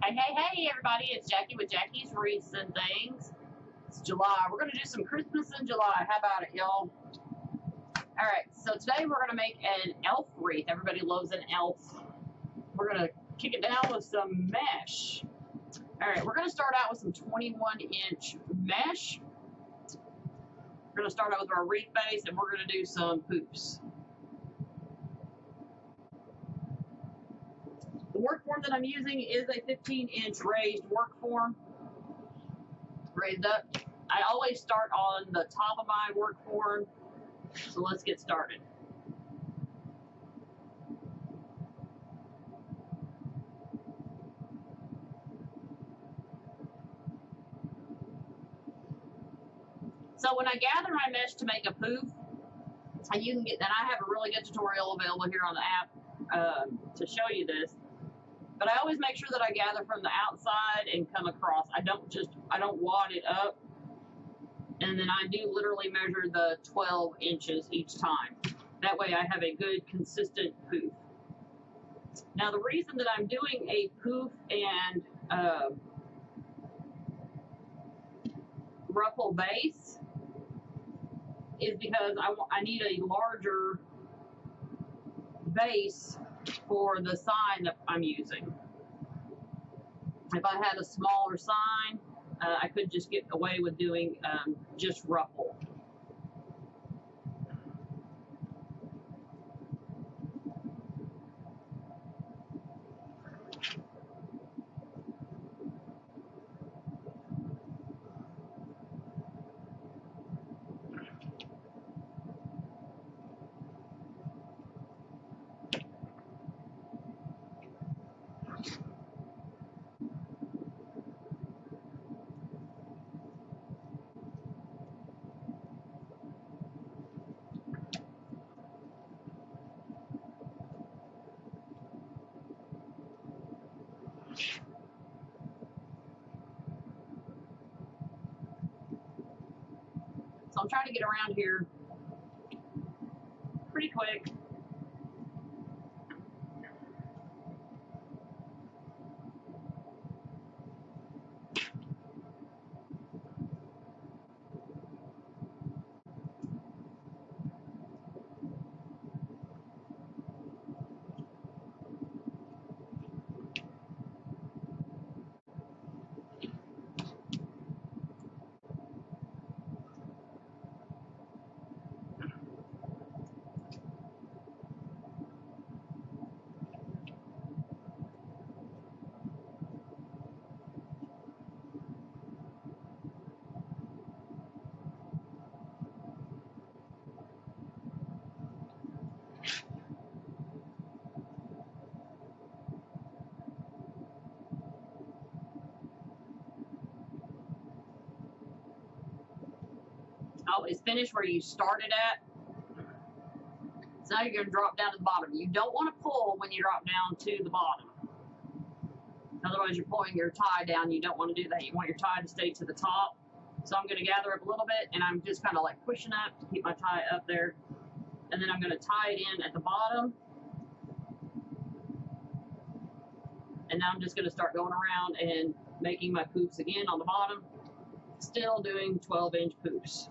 Hey, everybody, it's Jackie with Jackie's Wreaths and Things. It's July. We're going to do some Christmas in July. How about it, y'all? All right, so today we're going to make an elf wreath. Everybody loves an elf. We're going to kick it down with some mesh. All right, we're going to start out with some 21-inch mesh. We're going to start out with our wreath base, and we're going to do some poops. The work form that I'm using is a 15-inch raised work form. Raised up. I always start on the top of my work form, so let's get started. So when I gather my mesh to make a poof, you can get, and I have a really good tutorial available here on the app to show you this, but I always make sure that I gather from the outside and come across. I don't wad it up, and then I do literally measure the 12 inches each time. That way I have a good consistent poof. Now the reason that I'm doing a poof and ruffle base is because I need a larger base for the sign that I'm using. If I had a smaller sign, I could just get away with doing just ruffle. So I'm trying to get around here pretty quick. Always finish where you started at. So now you're going to drop down to the bottom. You don't want to pull when you drop down to the bottom. Otherwise you're pulling your tie down. You don't want to do that. You want your tie to stay to the top. So I'm going to gather up a little bit, and I'm just kind of like pushing up to keep my tie up there. And then I'm going to tie it in at the bottom. And now I'm just going to start going around and making my poofs again on the bottom. Still doing 12-inch poofs.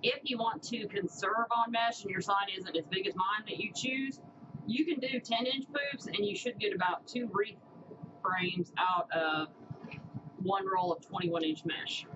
If you want to conserve on mesh and your sign isn't as big as mine that you choose, you can do 10-inch poofs, and you should get about 2 wreath frames out of 1 roll of 21-inch mesh.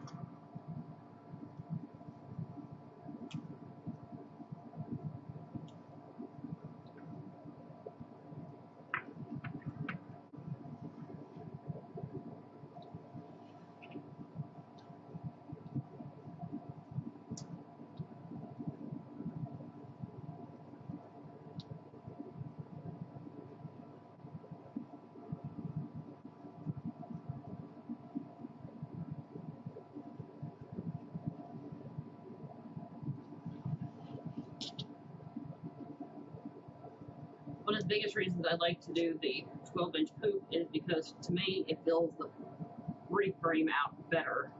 One of the biggest reasons I like to do the 12-inch poof is because, to me, it fills the wreath frame out better.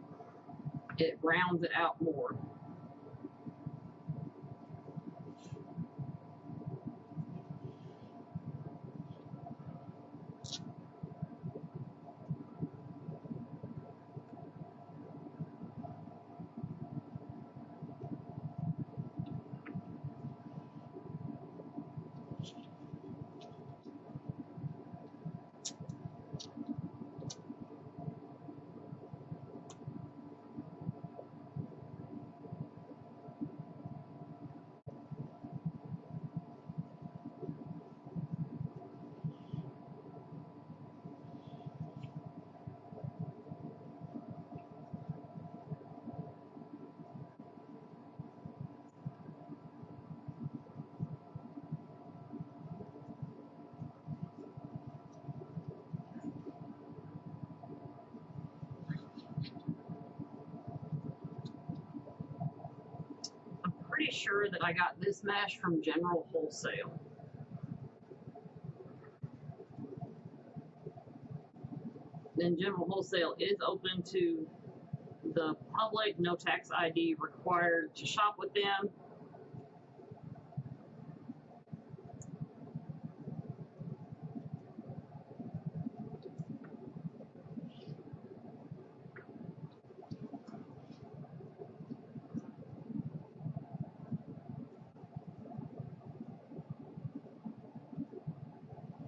It rounds it out more. sure that I got this mesh from General Wholesale. And General Wholesale is open to the public, no tax ID required to shop with them.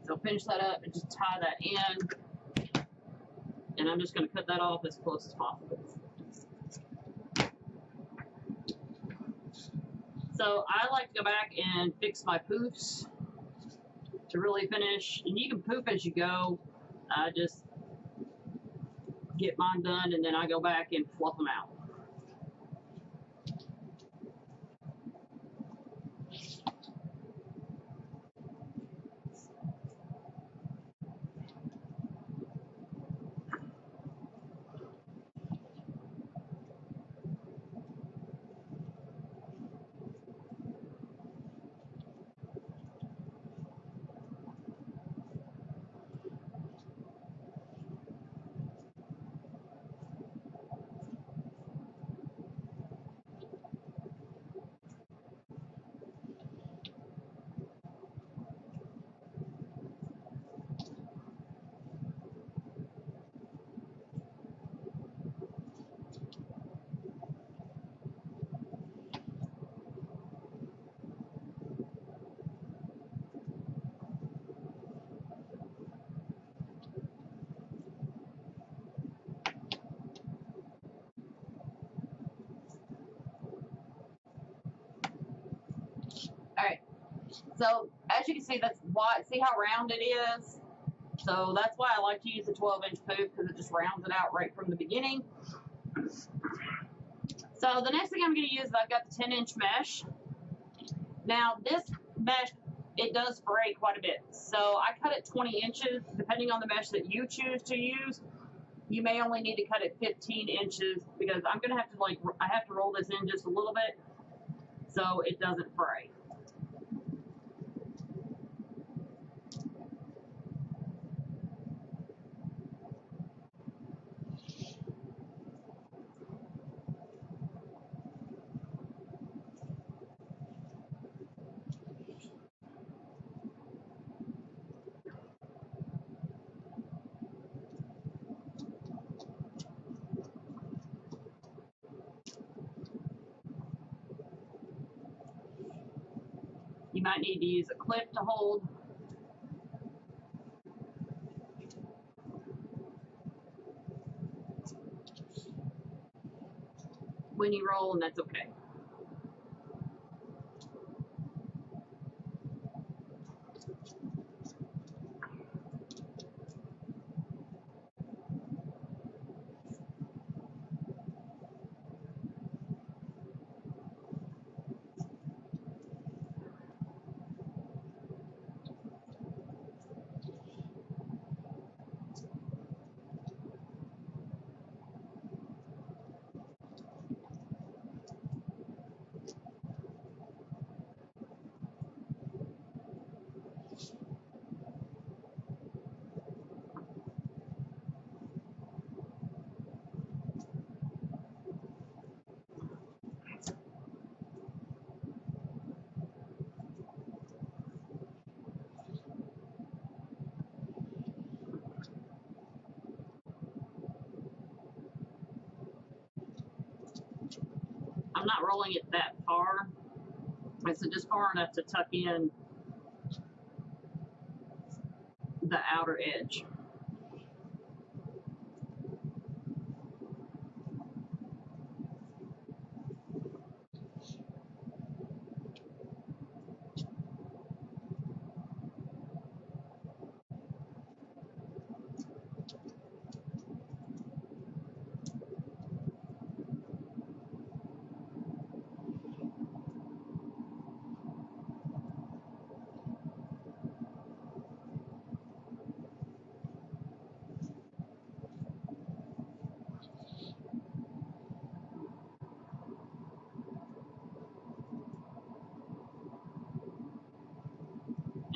So finish that up and just tie that in. And I'm just going to cut that off as close as possible. So I like to go back and fix my poofs to really finish. And you can poof as you go. I just get mine done and then I go back and fluff them out. All right, so as you can see, that's why, see how round it is? So that's why I like to use the 12-inch poof, because it just rounds it out right from the beginning. So the next thing I'm going to use is I've got the 10-inch mesh. Now this mesh, it does fray quite a bit. So I cut it 20 inches, depending on the mesh that you choose to use. You may only need to cut it 15 inches because I'm going to have to I have to roll this in just a little bit so it doesn't fray. You might need to use a clip to hold. When you roll, and that's okay. I'm not rolling it that far. It's just far enough to tuck in the outer edge.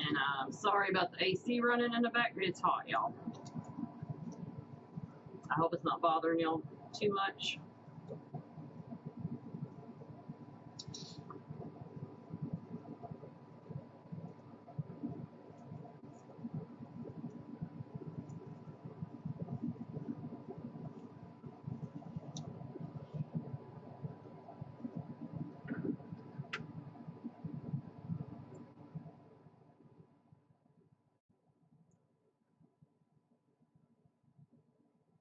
And I'm sorry about the AC running in the back. It's hot, y'all. I hope it's not bothering y'all too much.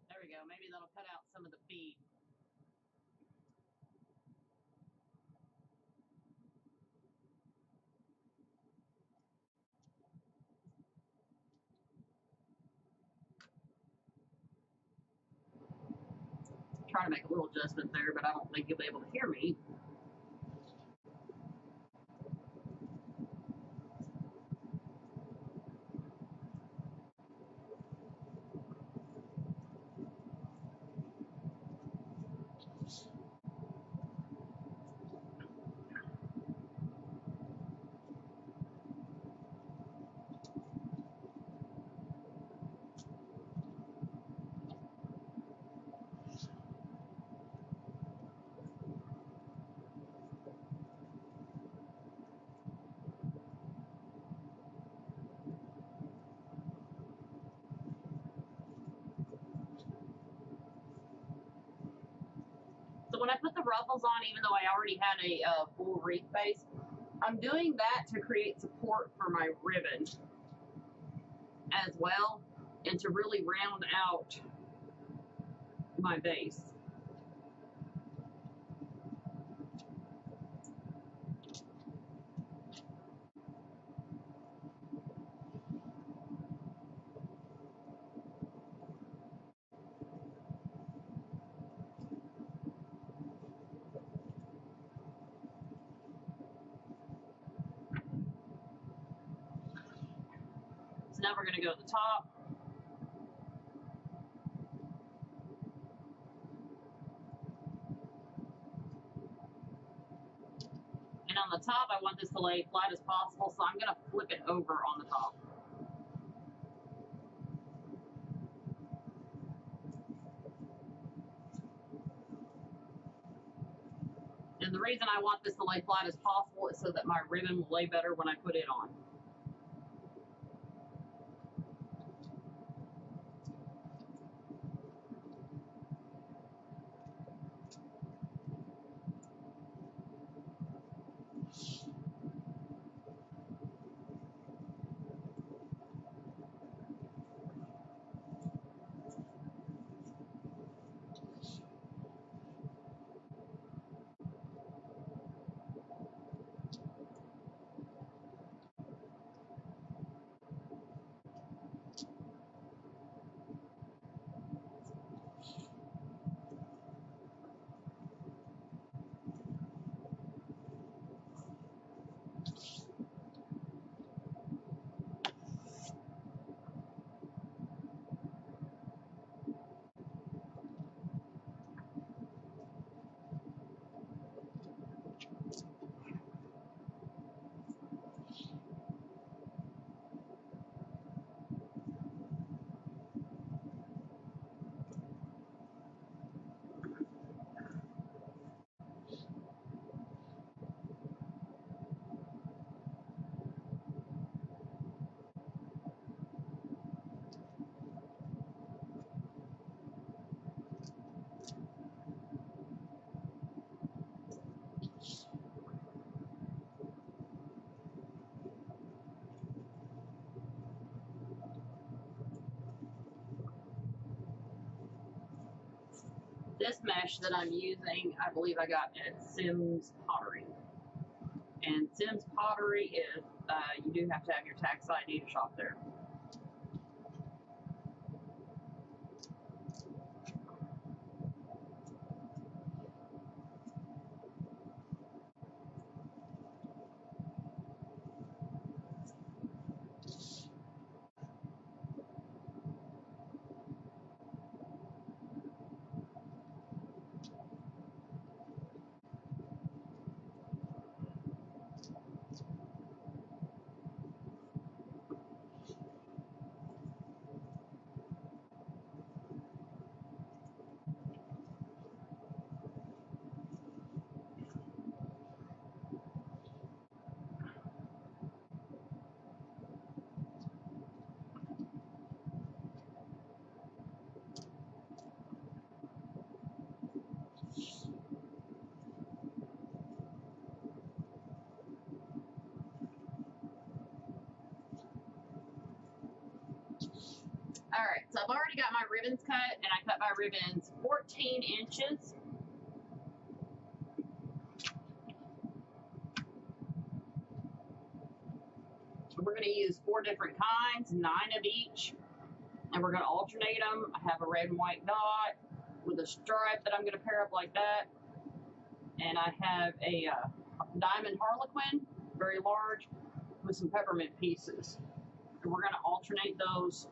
There we go. Maybe that'll cut out some of the beat. Try to make a little adjustment there, but I don't think you'll be able to hear me. So when I put the ruffles on, even though I already had a full wreath base, I'm doing that to create support for my ribbon as well, and to really round out my base. So now we're going to go to the top. And on the top, I want this to lay flat as possible, so I'm going to flip it over on the top. And the reason I want this to lay flat as possible is so that my ribbon will lay better when I put it on. This mesh that I'm using, I believe I got at Sims Pottery. And Sims Pottery is, you do have to have your tax ID to shop there. All right, so I've already got my ribbons cut, and I cut my ribbons 14 inches. We're going to use 4 different kinds, 9 of each, and we're going to alternate them. I have a red and white dot with a stripe that I'm going to pair up like that, and I have a diamond harlequin, very large, with some peppermint pieces, and we're going to alternate those.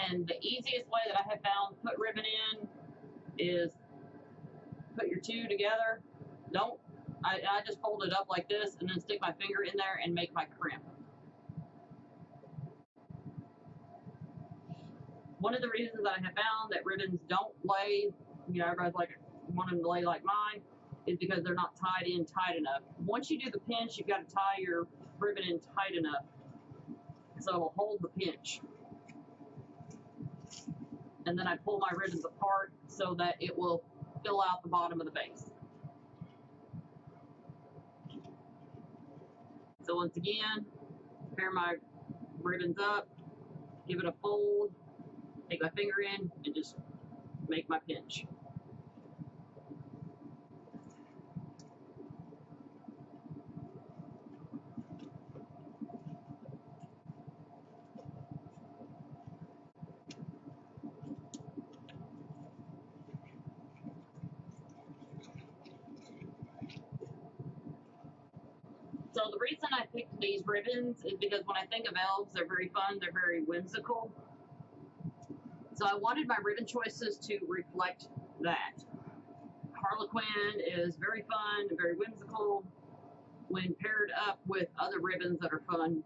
And the easiest way that I have found to put ribbon in is put your 2 together. I just fold it up like this and then stick my finger in there and make my crimp. One of the reasons that I have found that ribbons don't lay, you know, everybody's like, want them to lay like mine, is because they're not tied in tight enough. Once you do the pinch, you've got to tie your ribbon in tight enough so it'll hold the pinch. And then I pull my ribbons apart so that it will fill out the bottom of the base. So once again, pair my ribbons up, give it a fold, take my finger in, and just make my pinch. So the reason I picked these ribbons is because when I think of elves, they're very fun, they're very whimsical. So I wanted my ribbon choices to reflect that. Harlequin is very fun, very whimsical, when paired up with other ribbons that are fun.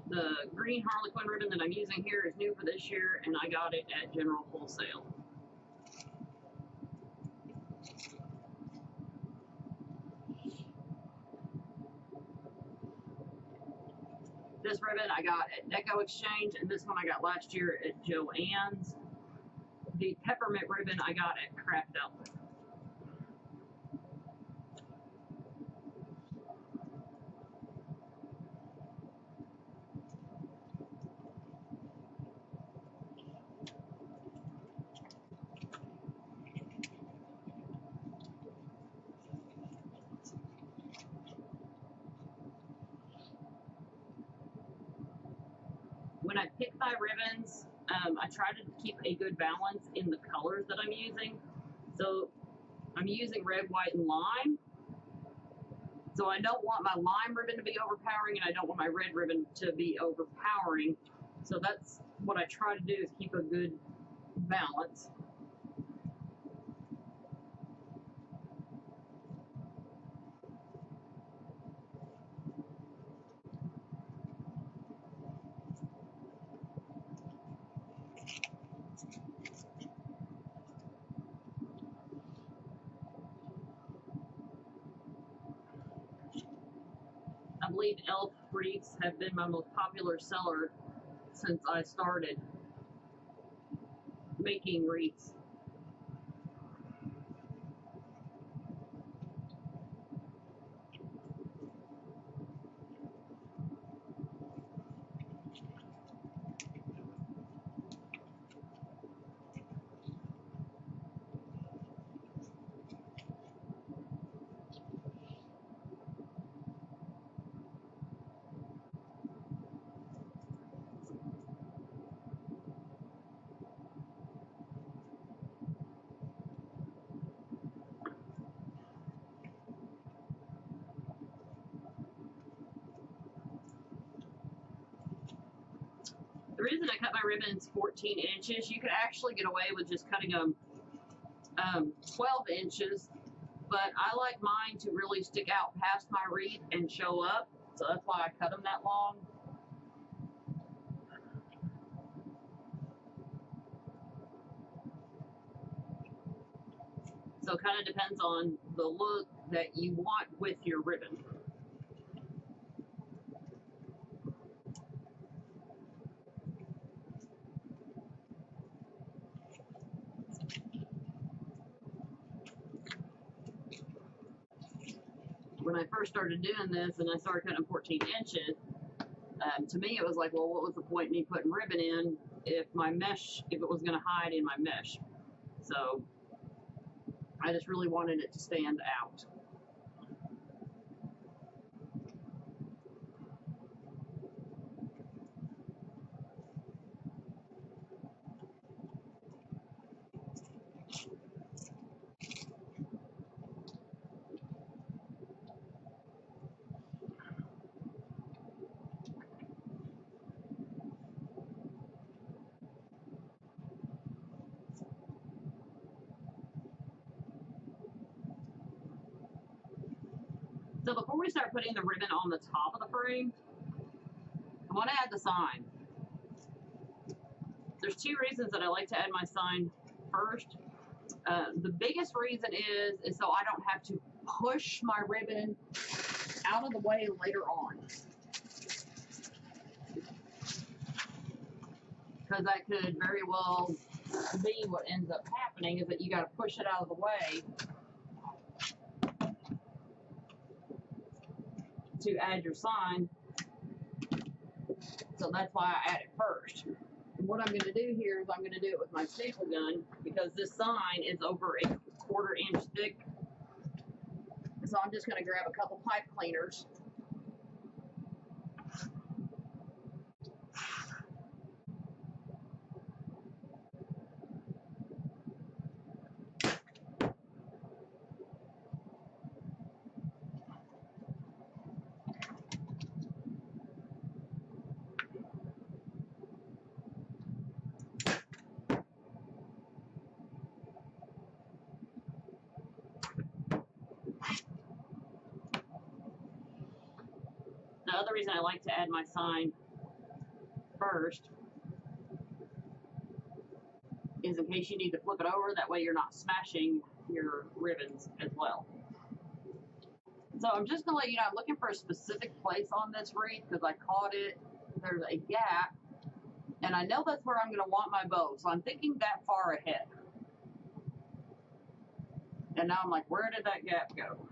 The green Harlequin ribbon that I'm using here is new for this year, and I got it at General Wholesale. This ribbon I got at Deco Exchange, and this one I got last year at Joann's. The peppermint ribbon I got at Craft Outlet. When I pick my ribbons, I try to keep a good balance in the colors that I'm using. So I'm using red, white, and lime. So I don't want my lime ribbon to be overpowering, and I don't want my red ribbon to be overpowering. So that's what I try to do, is keep a good balance. I believe elf wreaths have been my most popular seller since I started making wreaths. The reason I cut my ribbons 14 inches, you could actually get away with just cutting them 12 inches, but I like mine to really stick out past my wreath and show up, so that's why I cut them that long. So it kind of depends on the look that you want with your ribbon. when I first started doing this and I started cutting 14 inches, to me it was like, well, what was the point in me putting ribbon in if my mesh, if it was going to hide in my mesh? So I just really wanted it to stand out. So before we start putting the ribbon on the top of the frame, I want to add the sign. There's two reasons that I like to add my sign first. The biggest reason is so I don't have to push my ribbon out of the way later on. Because that could very well be what ends up happening, is that you got to push it out of the way to add your sign. So that's why I add it first. And what I'm going to do here is I'm going to do it with my staple gun, because this sign is over a 1/4 inch thick. So I'm just going to grab a couple pipe cleaners. The other reason I like to add my sign first is in case you need to flip it over, that way you're not smashing your ribbons as well. So I'm just going to let you know, I'm looking for a specific place on this wreath because I caught it. There's a gap, and I know that's where I'm going to want my bow. So I'm thinking that far ahead. And now I'm like, where did that gap go?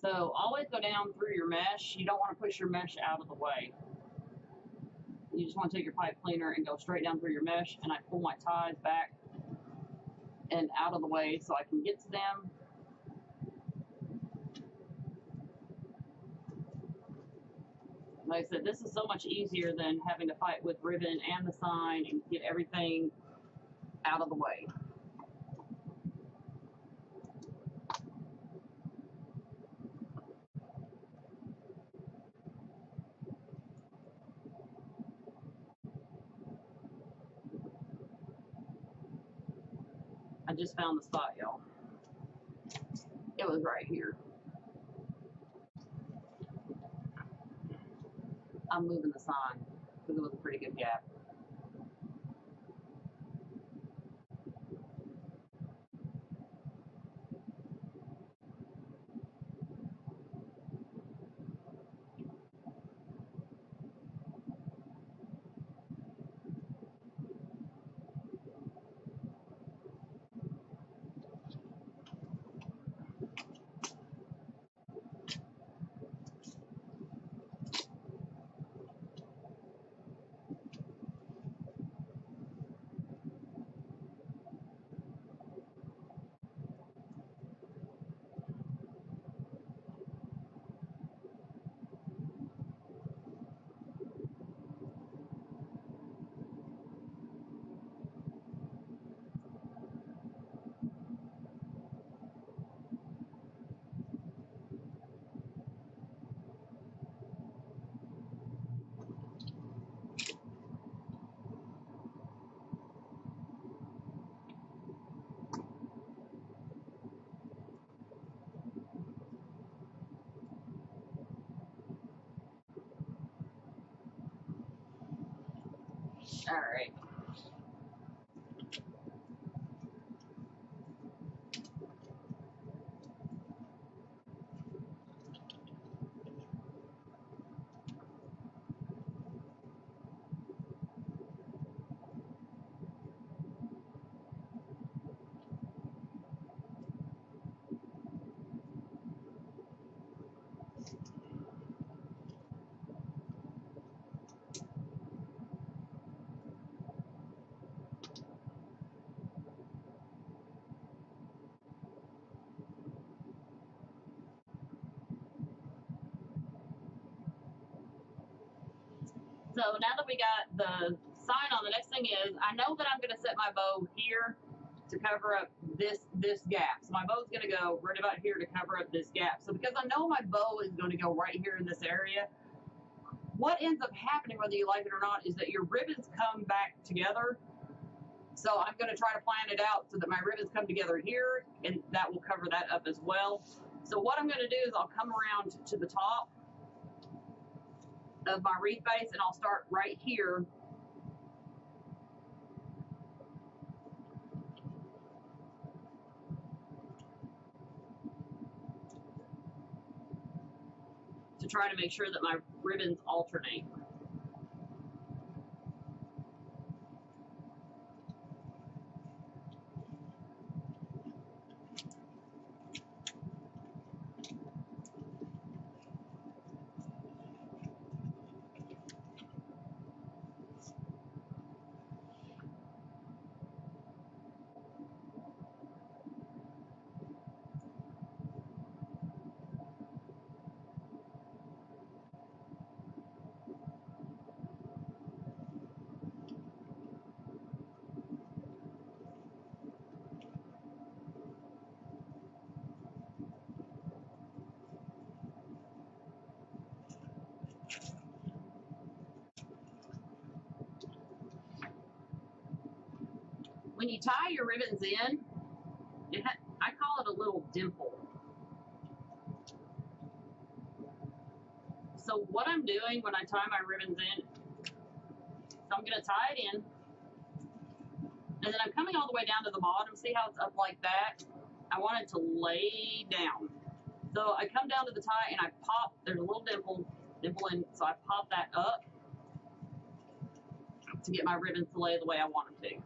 So always go down through your mesh. You don't want to push your mesh out of the way. You just want to take your pipe cleaner and go straight down through your mesh, and I pull my ties back and out of the way so I can get to them. Like I said, this is so much easier than having to fight with ribbon and the sign and get everything out of the way. I just found the spot, y'all. It was right here. I'm moving the sign because it was a pretty good gap. All right. So now that we got the sign on, the next thing is I know that I'm going to set my bow here to cover up this gap. So my bow's going to go right about here to cover up this gap. So because I know my bow is going to go right here in this area, what ends up happening, whether you like it or not, is that your ribbons come back together. So I'm going to try to plan it out so that my ribbons come together here, and that will cover that up as well. So what I'm going to do is I'll come around to the top of my wreath base, and I'll start right here to try to make sure that my ribbons alternate. When you tie your ribbons in, I call it a little dimple. So what I'm doing when I tie my ribbons in, so I'm going to tie it in, and then I'm coming all the way down to the bottom. See how it's up like that? I want it to lay down. So I come down to the tie and I pop, there's a little dimple in, so I pop that up to get my ribbons to lay the way I want them to.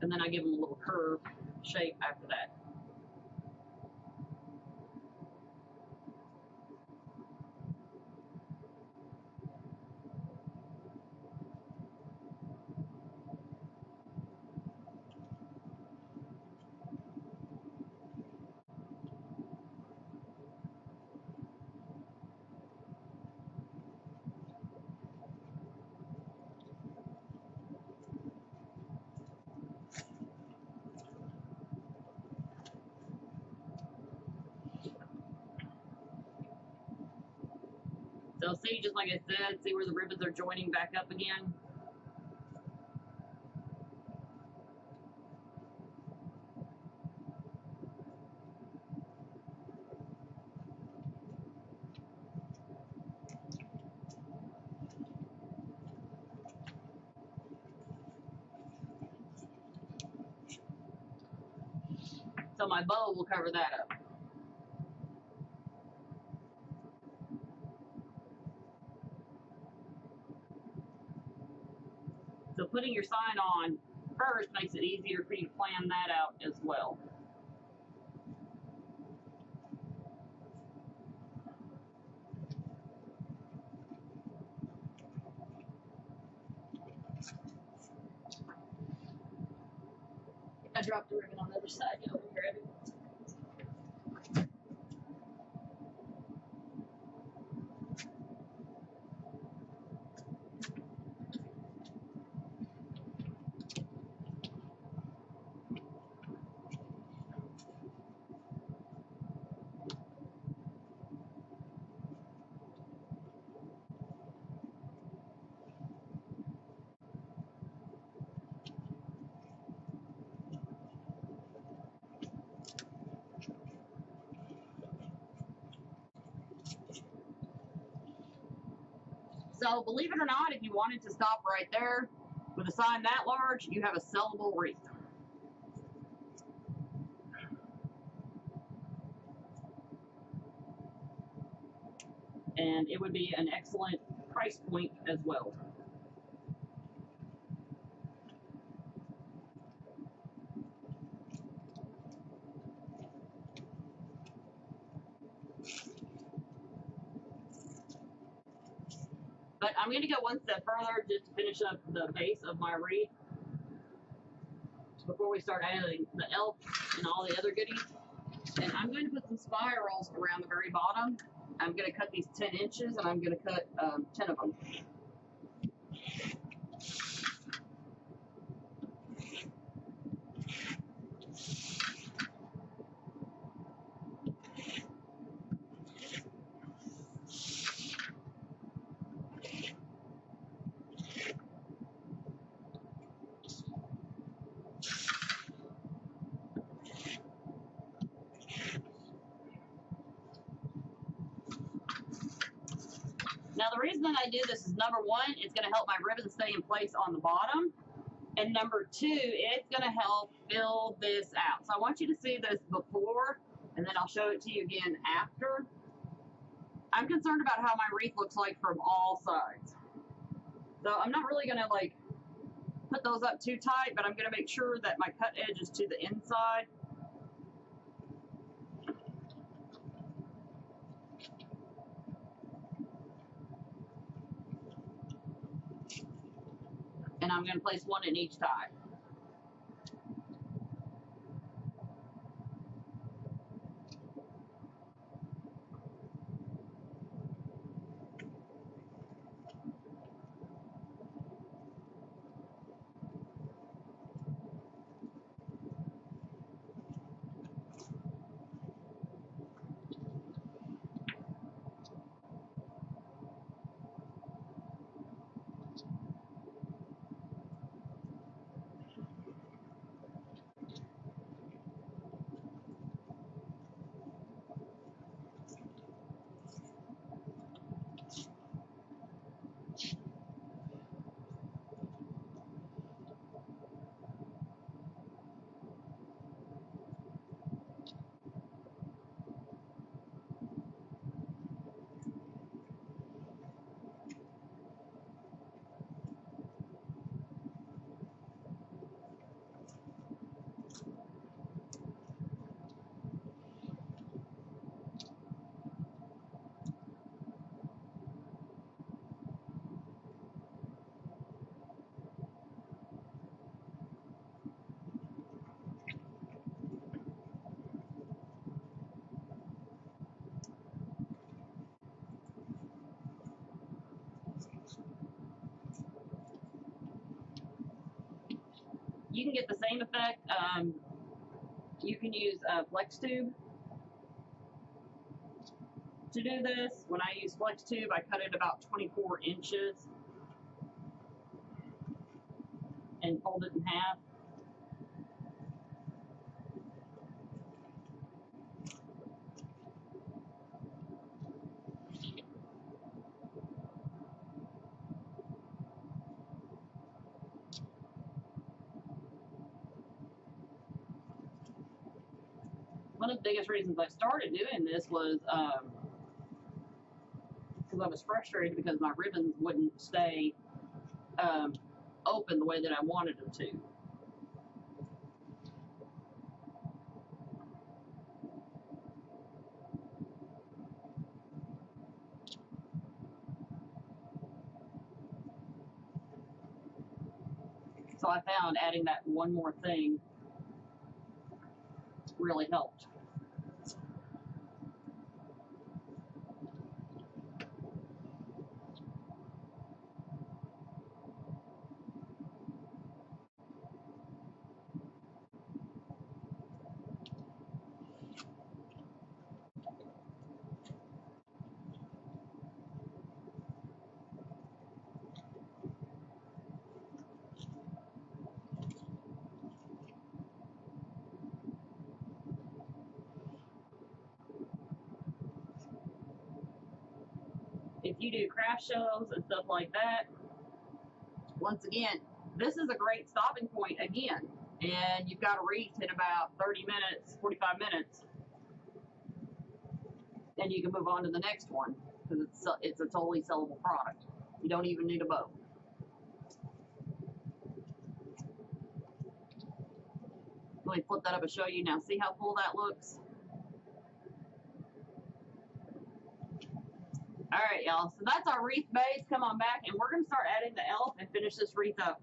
And then I give them a little curve shape after that. So see, just like I said, see where the ribbons are joining back up again? So my bow will cover that up. So putting your sign on first makes it easier for you to plan that out as well. I dropped the ribbon on the other side. You know, grab it. So believe it or not, if you wanted to stop right there with a sign that large, you have a sellable wreath. And it would be an excellent price point as well. But I'm going to go one step further just to finish up the base of my wreath before we start adding the elf and all the other goodies. And I'm going to put some spirals around the very bottom. I'm going to cut these 10 inches and I'm going to cut 10 of them. Now the reason that I do this is, number one, it's going to help my ribbon stay in place on the bottom. And number two, it's going to help fill this out. So I want you to see this before, and then I'll show it to you again after. I'm concerned about how my wreath looks like from all sides. So I'm not really going to like put those up too tight, but I'm going to make sure that my cut edge is to the inside. And I'm going to place one in each side. You can get the same effect. You can use a flex tube to do this. When I use flex tube, I cut it about 24 inches and fold it in half. One of the biggest reasons I started doing this was because I was frustrated because my ribbons wouldn't stay open the way that I wanted them to. So I found adding that one more thing really helped. if you do craft shows and stuff like that, once again, this is a great stopping point again. And you've got a wreath in about 30 minutes, 45 minutes. Then you can move on to the next one because it's a totally sellable product. You don't even need a bow. Let me flip that up and show you now. See how full that looks? All right, y'all. So that's our wreath base. Come on back, and we're going to start adding the elf and finish this wreath up.